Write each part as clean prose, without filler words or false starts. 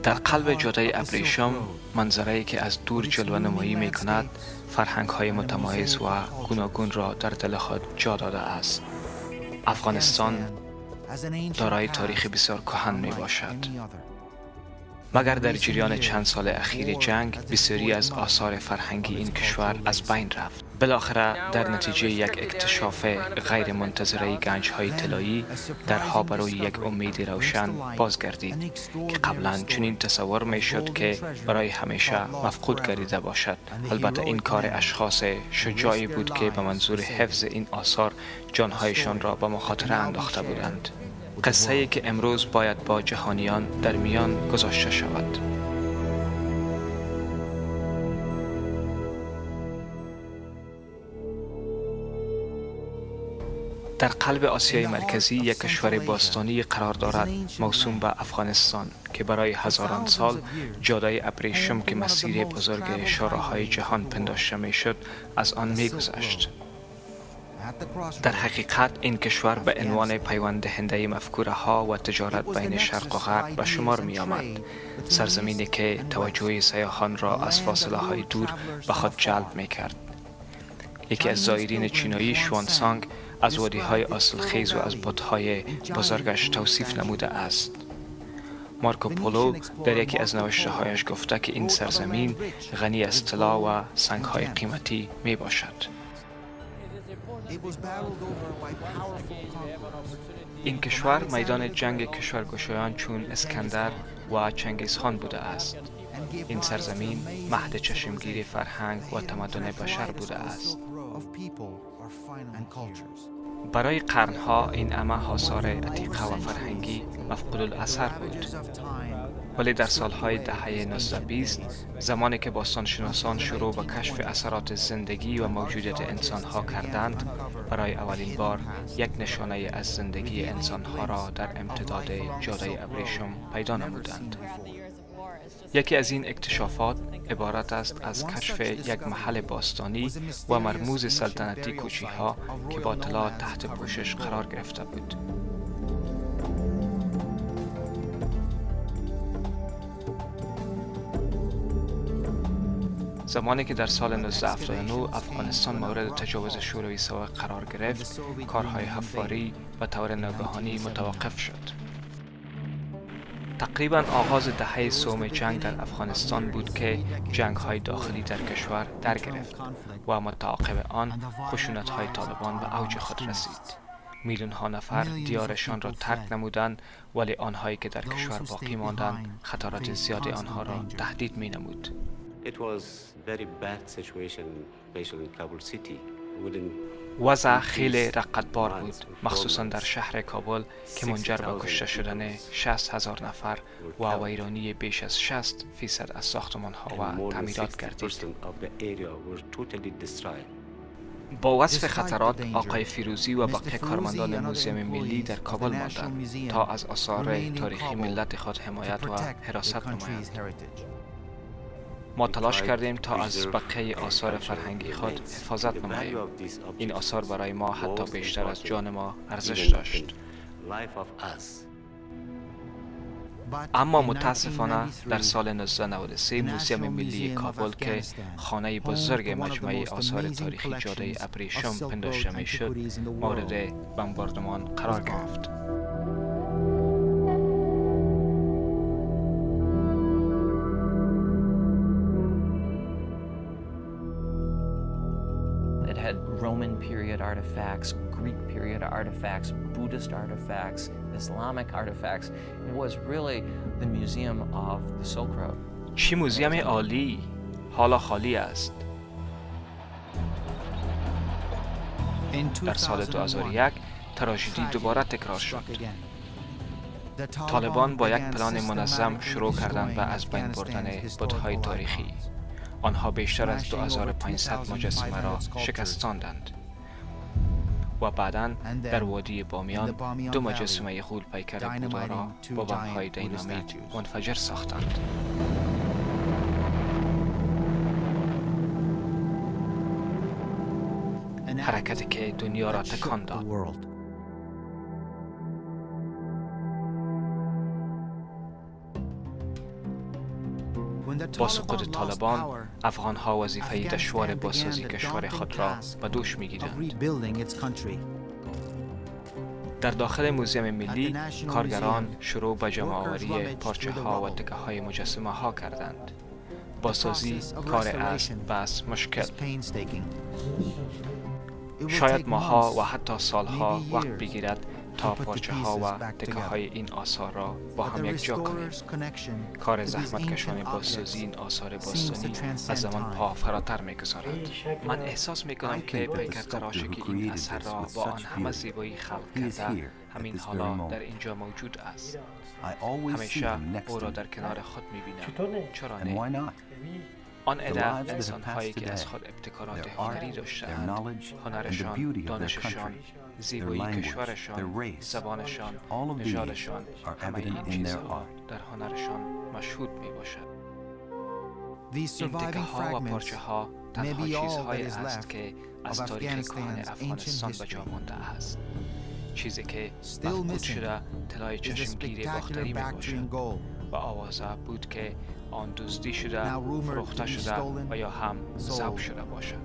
در قلب جاده ابریشم منظره‌ای که از دور جلوه نمایی می کند فرهنگ‌های متمایز و گوناگون را در دل خود جا داده است. افغانستان دارای تاریخ بسیار کهن می باشد. مگر در جریان چند سال اخیر جنگ بسیاری از آثار فرهنگی این کشور از بین رفت. بالاخره در نتیجه یک اکتشاف غیر منتظره گنج‌های طلایی درها برای یک امید روشن بازگردید که قبلا چنین تصور می شد که برای همیشه مفقود گردیده باشد. البته این کار اشخاص شجاعی بود که به منظور حفظ این آثار جانهایشان را به مخاطره انداخته بودند. قصه ای که امروز باید با جهانیان در میان گذاشته شود. در قلب آسیای مرکزی یک کشور باستانی قرار دارد موسوم به افغانستان که برای هزاران سال جاده ابریشم که مسیر بزرگ شاهراهای جهان پنداشته میشد از آن میگذشت. در حقیقت این کشور به عنوان پیوند دهنده مفکوره ها و تجارت بین شرق و غرب به شمار می آمد. سرزمینی که توجه سیاحان را از فاصله های دور به خود جلب می کرد. یکی از زائرین چینایی شوانسانگ از وادی های آسلخیز و از بت‌های بزرگش توصیف نموده است. مارکو پولو در یکی از نوشته هایش گفته که این سرزمین غنی از طلا و سنگ های قیمتی می باشد. این کشور میدان جنگ کشورگشایان چون اسکندر و چنگیزخان بوده است. این سرزمین مهد چشمگیر فرهنگ و تمدن بشر بوده است. برای قرنها این همه آثار عتیقه و فرهنگی مفقود الاثر بود. ولی در سالهای دهه 1920 زمانی که باستانشناسان شروع به کشف اثرات زندگی و موجودیت انسانها کردند، برای اولین بار یک نشانه از زندگی انسانها را در امتداد جاده ابریشم پیدا نمودند. یکی از این اکتشافات عبارت است از کشف یک محل باستانی و مرموز سلطنتی کوچی‌ها که با طلا تحت پوشش قرار گرفته بود. زمانی که در سال 1979 افغانستان مورد تجاوز شوروی سابق قرار گرفت، کارهای حفاری به طور ناگهانی متوقف شد. تقریبا آغاز دهه سوم جنگ در افغانستان بود که جنگ‌های داخلی در کشور در گرفت و متعاقب آن خشونت‌های طالبان به اوج خود رسید. میلیون‌ها نفر دیارشان را ترک نمودند، ولی آنهایی که در کشور باقی ماندند خطرات زیادی آنها را تهدید می‌نمود. وضع خیلی رقتبار بود، مخصوصا در شهر کابل که منجر به کشته شدن 60,000 نفر و ویرانی بیش از 60% از ساختمان‌ها و تعمیرات گردید. با وصف خطرات، آقای فیروزی و بقیه کارمندان موزیم ملی در کابل ماندند تا از آثار تاریخی ملت خود حمایت و حراست نمایند. ما تلاش کردیم تا از بقیه آثار فرهنگی خود حفاظت نماییم. این آثار برای ما حتی بیشتر از جان ما ارزش داشت. اما متاسفانه در سال 1993 موزیم ملی کابل که خانه بزرگ مجموعه آثار تاریخی جاده ابریشم پنداشته میشد، مورد بمباردمان قرار گرفت. Roman period artifacts, Greek period artifacts, Buddhist artifacts, Islamic artifacts. It was really the museum of the Silk Road. چی موزیم عالی، حالا خالی است. در سال 2001 تراژدی دوباره تکرار شد. طالبان با یک پلان منظم شروع کردند به از بین بردن بت‌های تاریخی. آنها بیشتر از 2500 مجسمه را شکستاندند و بعداً در وادی بامیان 2 مجسمه غول پیکر بودا را با بمب‌های دینامیت منفجر ساختند. حرکتی که دنیا را تکان داد. با سقوط طالبان، افغان‌ها وظیفه دشوار بازسازی کشور خود را به دوش می‌گیرند. در داخل موزیم ملی، کارگران شروع به جمع‌آوری پارچه‌ها و تکه‌های مجسمه‌ها کردند. بازسازی کار است بس مشکل. شاید ماه‌ها و حتی سال‌ها وقت بگیرد تا پارچه‌ها و تکه‌های این آثار را با هم یکجا کنیم. کار زحمتکشان بازسازی این آثار باستانی از زمان پا فراتر می‌گذارد. من احساس می‌کنم که پیکرتراشی که این اثر را با آن همه زیبایی خلق کرده، همین حالا در اینجا موجود است. همیشه او را در کنار خود می‌بینم. چرا نه؟ آن عده انسان‌هایی که از خود ابتکارات هنری داشته‌اند، هنرشان، دانششان، زیبایی کشورشان، زبانشان، نژادشان، همه این چیزها در هنرشان مشهود میباشد. این تکه‌ها و پارچه‌ها تنها چیزهایی است که از تاریخ کهن افغانستان به جا مانده است. چیزی که مفقود شده طلای چشمگیر باختری میباشد و آوازه بود که آن دزدی شده، فروخته شده و یا هم ذوب شده باشد.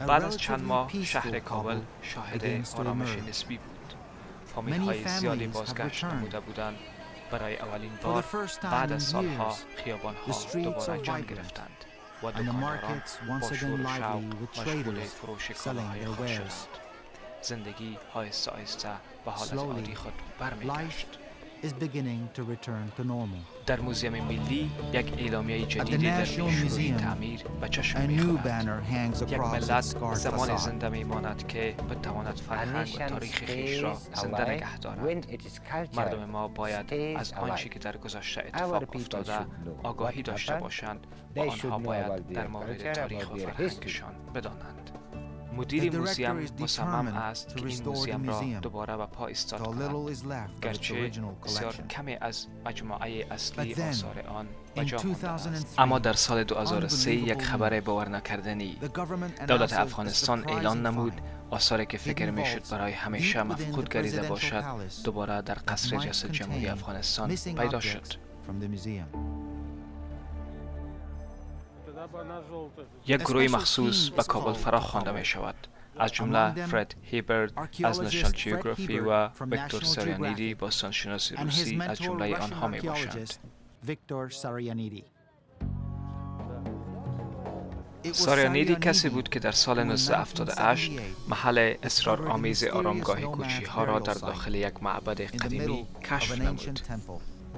بعد از چند ماه شهر کابل شاهد آرامش نسبی بود. فامیل‌های زیادی بازگشت نموده بودند. برای اولین بار بعد از سالها خیابان‌ها دوباره جان گرفتند و دکانداران با شور و شوق مشغول فروش کالاهای خود شدند. زندگی آهسته آهسته به حالت عادی خود برمیگشت. در موزیم ملی یک اعلامیه جدیدی در شروع تعمیر به چشم می‌خورد. یک ملت زمان زنده می‌ماند که بتواند فرهنگ و تاریخ خویش را زنده نگه دارد. مردم ما باید از آنچه که در گذشته اتفاق افتاده آگاهی داشته باشند و آنها باید در مورد تاریخ و فرهنگشان بدانند. مدیر موزیم مصمم است که این موزیم را دوباره به پا ایستاد کند، گرچه بسیار کمی از مجموعه اصلی آثار آن به جا مانده است. اما در سال 2003 یک خبر باور نکردنی، دولت افغانستان اعلان نمود آثاری که فکر میشد برای همیشه مفقود گردیده باشد دوباره در قصر ریاست جمهوری افغانستان پیدا شد. یک گروه مخصوص به کابل فرا خوانده می شود، از جمله فرد هیبرد از نشنال جیوگرافی و ویکتور ساریانیدی باستانشناس روسی از جمله آنها می باشند. ساریانیدی کسی بود که در سال 1978 محل اسرارآمیز آرامگاه کوچی ها را در داخل یک معبد قدیمی کشف نمود.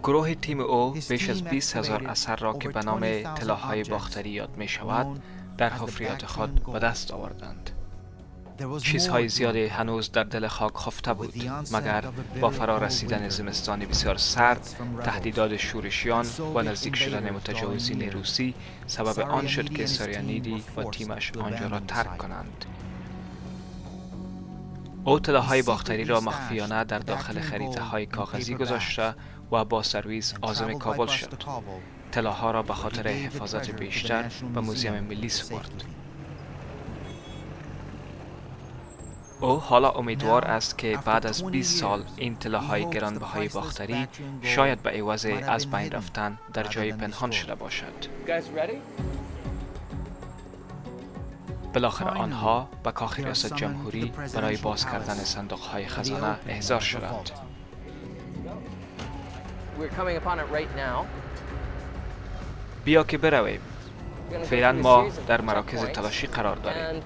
گروه تیم او بیش از 20,000 اثر را که به نام طلاهای باختری یاد می شود در حفریات خود به دست آوردند. چیزهای زیادی هنوز در دل خاک خفته بود، مگر با فرا رسیدن زمستان بسیار سرد، تهدیدات شورشیان و نزدیک شدن متجاوزین روسی سبب آن شد که ساریانیدی و تیمش آنجا را ترک کنند. او طلاهای باختری را مخفیانه در داخل خریطه‌های کاغذی گذاشته و با سرویس عازم کابل شد. طلاها را به خاطر حفاظت بیشتر به موزیم ملی سپرد. او حالا امیدوار است که بعد از 20 سال این طلاهای گرانبهای باختری شاید به عوض از بین رفتن در جای پنهان شده باشد. بالاخره آنها به کاخ ریاست جمهوری برای باز کردن صندوق‌های خزانه احضار شدند. بیا که برویم. فعلا ما در مراکز تلاشی قرار داریم.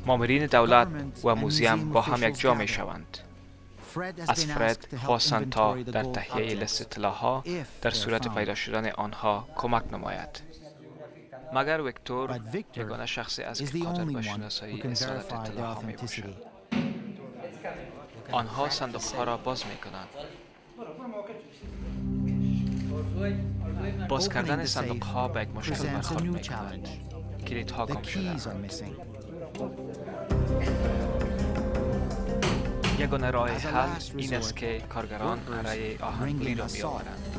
مامورین دولت و موزیم با هم یک جا می شوند. از فرد خواستند تا در تهیه لیست طلاها در صورت پیدا شدن آنها کمک نماید. مگر ویکتور یگانه شخصی است که قادر به شناسایی اصالت طلاها می باشد. آنها صندوقها را باز می کنند. باز کردن صندوقها به یک مشکل برخورد می کنند. کلیدها گم شدند. یگانه راه حل این است که کارگران اره آهنگری را بیاورند.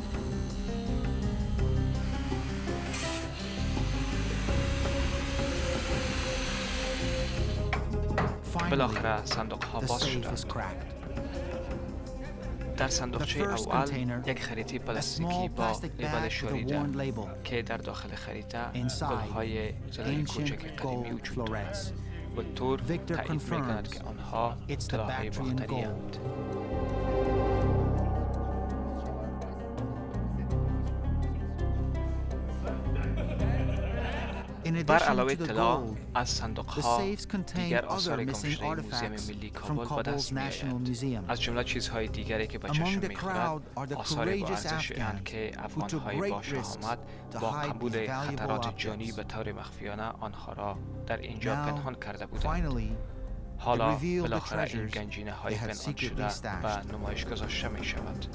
بالاخره صندوق ها باز شدند. در صندوقچه اول یک خریطه پلاستیکی با لیبل شوریده که در داخل خریطه گل‌های زرد کوچک قدیمی وجود دارد. ویکتور تایید می‌کند که آنها طلاهای باختری اند. بر علاوه طلا از صندوق‌ها دیگر آثار گمشده موزیم ملی کابل به دست می‌آید. از جمله چیزهای دیگری که به چشم می‌خورد آثار با ارزش اند که افغان‌های با شهامت با قبول خطرات جانی به طور مخفیانه آنها را در اینجا پنهان کرده بودند. حالا بالاخره این گنجینه‌های پنهان شده به نمایش گذاشته می‌شود.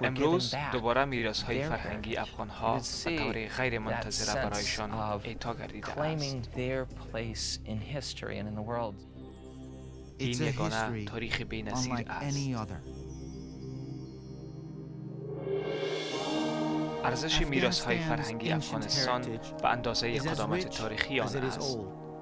امروز دوباره میراث‌های فرهنگی افغان‌ها به طور غیر منتظره برایشان اعطا گردیده است. این یگانه تاریخ بی‌نظیر است. ارزش میراث‌های فرهنگی افغانستان به اندازه قدامت تاریخی آن است.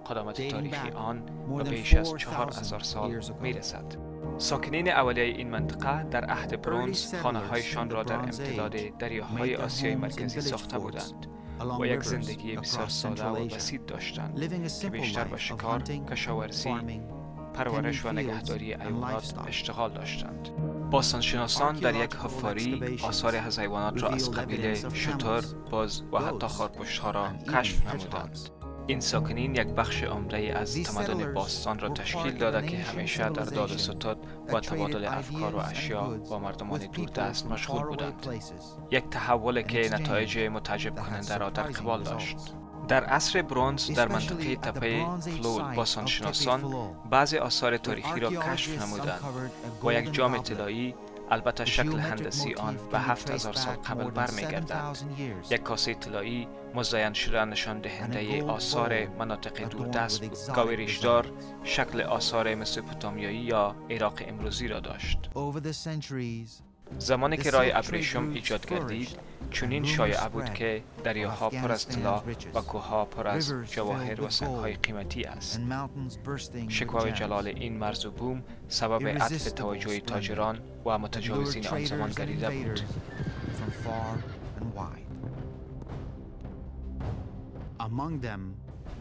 قدامت تاریخی آن به بیش از 4000 سال میرسد. ساکنین اولیه این منطقه در عهد برنز خانه‌هایشان را در امتداد دریاهای آسیای مرکزی ساخته بودند و یک زندگی بسیار ساده و بسیط داشتند که بیشتر به شکار، کشاورزی، پرورش و نگهداری حیوانات اشتغال داشتند. باستانشناسان در یک حفاری آثار از حیوانات را از قبیل شتر، باز و حتی خرگوش‌ها را کشف نمودند. این ساکنین یک بخش عمده از تمدن باستان را تشکیل داده که همیشه در داد و ستد و تبادل افکار و اشیا با مردمان دوردست مشغول بودند. یک تحول که نتایج متعجب کننده را در قبال داشت. در عصر برنز در منطقه تپه فلود باستانشناسان بعضی آثار تاریخی را کشف نمودند و یک جام طلایی، البته شکل هندسی آن به 7000 سال قبل برمیگردد. یک کاسه طلایی مزین شده نشان دهنده آثار مناطق دوردست بود. گاوی ریشدار شکل آثار مسوپتامیایی یا عراق امروزی را داشت. زمانی که راه ابریشم ایجاد گردید، چنین شایع بود که دریاها پر از طلا و کوهها پر از جواهر و سنگ‌های قیمتی است. شکوه جلال این مرز و بوم سبب عطف توجه تاجران و متجاوزین آن زمان گردیده بود.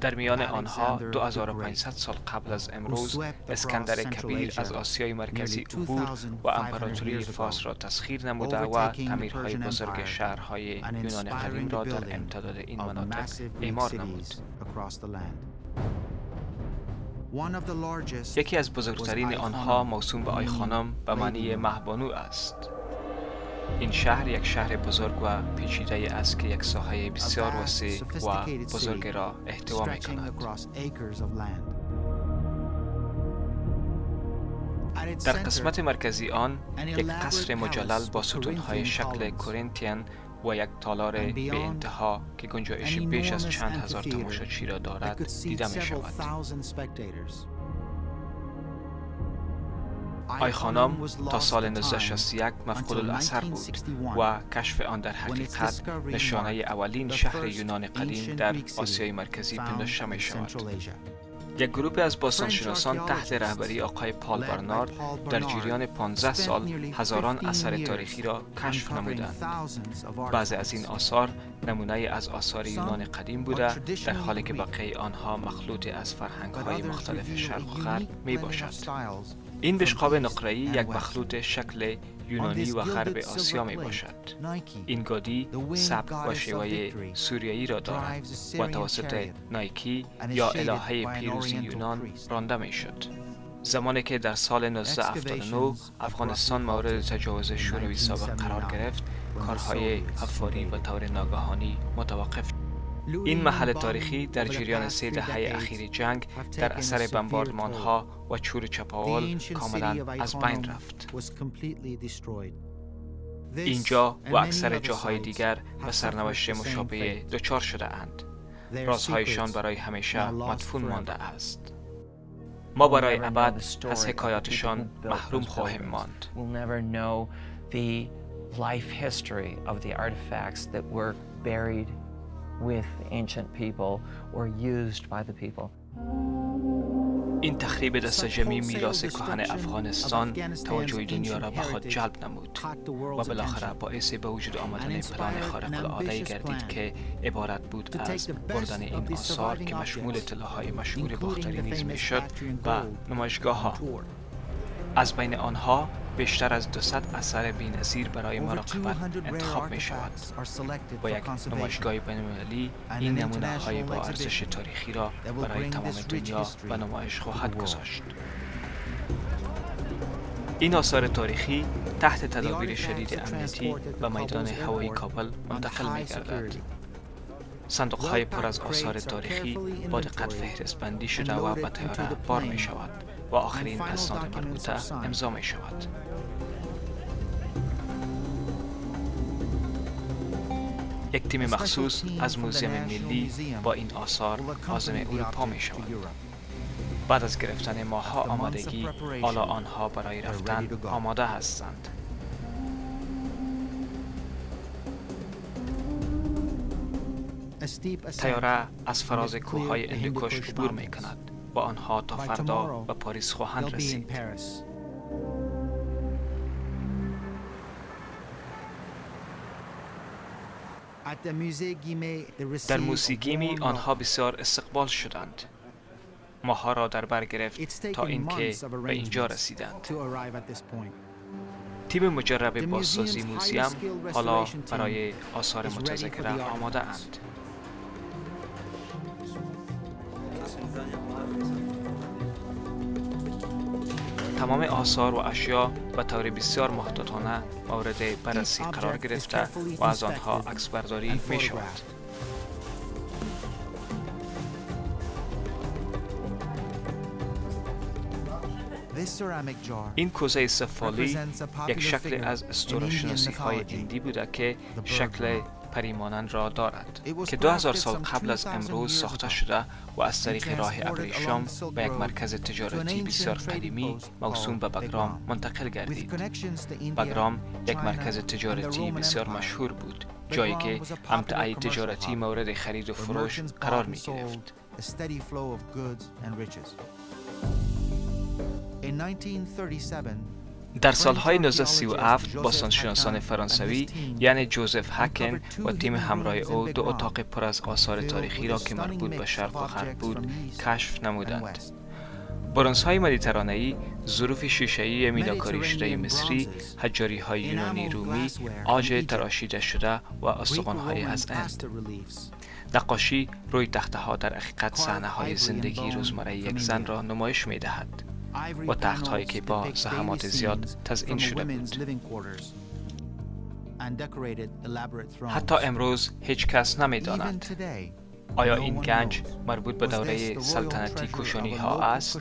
در میان آنها 2500 سال قبل از امروز اسکندر کبیر از آسیای مرکزی عبور و امپراتوری فارس را تسخیر نموده و تعمیرهای بزرگ شهرهای یونان قدیم را در امتداد این مناطق اعمار نمود. یکی از بزرگترین آنها موسوم به آی خانم به معنی مهبانو است. این شهر یک شهر بزرگ و پیچیده است که یک ساحه بسیار وسیع و بزرگ را احتوا می‌کند. در قسمت مرکزی آن یک قصر مجلل با ستون‌های شکل کورینتین و یک تالار به انتها که گنجایش بیش از چند هزار تماشاچی را دارد دیده می‌شود. آی خانم تا سال 1961 مفقود الاثر بود و کشف آن در حقیقت نشانه اولین شهر یونان قدیم در آسیای مرکزی پنداشته می شود. یک گروه از باستانشناسان تحت رهبری آقای پال برنارد در جریان 15 سال هزاران اثر تاریخی را کشف نمودند. بعضی از این آثار نمونه از آثار یونان قدیم بوده، در حالی که بقیه آنها مخلوط از فرهنگ‌های مختلف شرق و غرب می باشد. این بشقاب نقره‌ای یک مخلوط شکل یونانی و غرب آسیا می باشد. این گودی سبک و شیوه سوریایی را دارد و توسط نایکی یا الهه پیروزی یونان رانده می شد. زمانی که در سال 1979 افغانستان مورد تجاوز شوروی سابق قرار گرفت، کارهای حفاری به طور ناگهانی متوقف شد. این محل تاریخی در جریان 3 دهه اخیر جنگ در اثر بمباردمان‌ها و چور چپاول کاملا از بین رفت. اینجا و اکثر جاهای دیگر به سرنوشت مشابه دچار شده اند. رازهایشان برای همیشه مدفون مانده است. ما برای ابد از حکایاتشان محروم خواهیم ماند. We'll never know the life history of the artifacts that were buried with ancient people or used by the people. این تخریب دست جمعی میراث کهن افغانستان توجه دنیا را به خود جلب نمود و بالاخره باعث به وجود آمدن پلان خارق العاده گردید که عبارت بود از بردن این آثار که مشمول طلاهای مشهور باختری نیز میشد و نمایشگاه ها. از بین آنها بیشتر از 200 اثر بی‌نظیر برای مراقبت انتخاب می شود و یک نمایشگاه بین‌المللی این نمونه های با ارزش تاریخی را برای تمام دنیا به نمایش خواهد گذاشت. این آثار تاریخی تحت تدابیر شدید امنیتی به میدان هوایی کابل منتقل می گردد. صندوق های پر از آثار تاریخی با دقت فهرست بندی شده و به طیاره بار می شود و آخرین اسناد مربوطه امضا می شود. یک تیم مخصوص از موزیم ملی با این آثار عازم اروپا می شود. بعد از گرفتن ماه‌ها آمادگی، حالا آنها برای رفتن آماده هستند. طیاره از فراز کوههای هندوکش عبور می کند و آنها تا فردا به پاریس خواهند رسید. در موسیقیمی آنها بسیار استقبال شدند. ماها را در بر گرفت تا اینکه به اینجا رسیدند. تیم مجرب بازسازی موزیم حالا برای آثار متذکره آماده اند. تمام آثار و اشیا به طور بسیار محتاطانه مورد بررسی قرار گرفته و از آنها عکسبرداری می شود. این کوزه سفالی یک شکل از اسطوره‌شناسی های هندی بوده که شکل پریمانند را دارد که 2000 سال قبل از امروز ساخته شده و از طریق راه ابریشم به یک مرکز تجارتی بسیار قدیمی موسوم به بگرام منتقل گردید. بگرام یک مرکز تجارتی بسیار مشهور بود، جایی که امتعه تجارتی مورد خرید و فروش قرار می گرفت. در سالهای 1937 باستانشناسان فرانسوی یعنی جوزف هکن و تیم همراه او 2 اتاق پر از آثار تاریخی را که مربوط به شرق و غرب بود کشف نمودند. برنزهای مدیترانه‌ای، ظروف شیشه‌ای میدانکاری شده مصری، حجاری‌های یونانی رومی، عاج تراشیده شده و استخوان‌های از هند. نقاشی روی تخته‌ها در حقیقت صحنه‌های زندگی روزمره یک زن را نمایش می‌دهد و تخت‌هایی که با زحمات زیاد تزیین شده بود. حتی امروز هیچ کس نمی‌داند آیا این گنج مربوط به دوره سلطنتی کوشانی ها است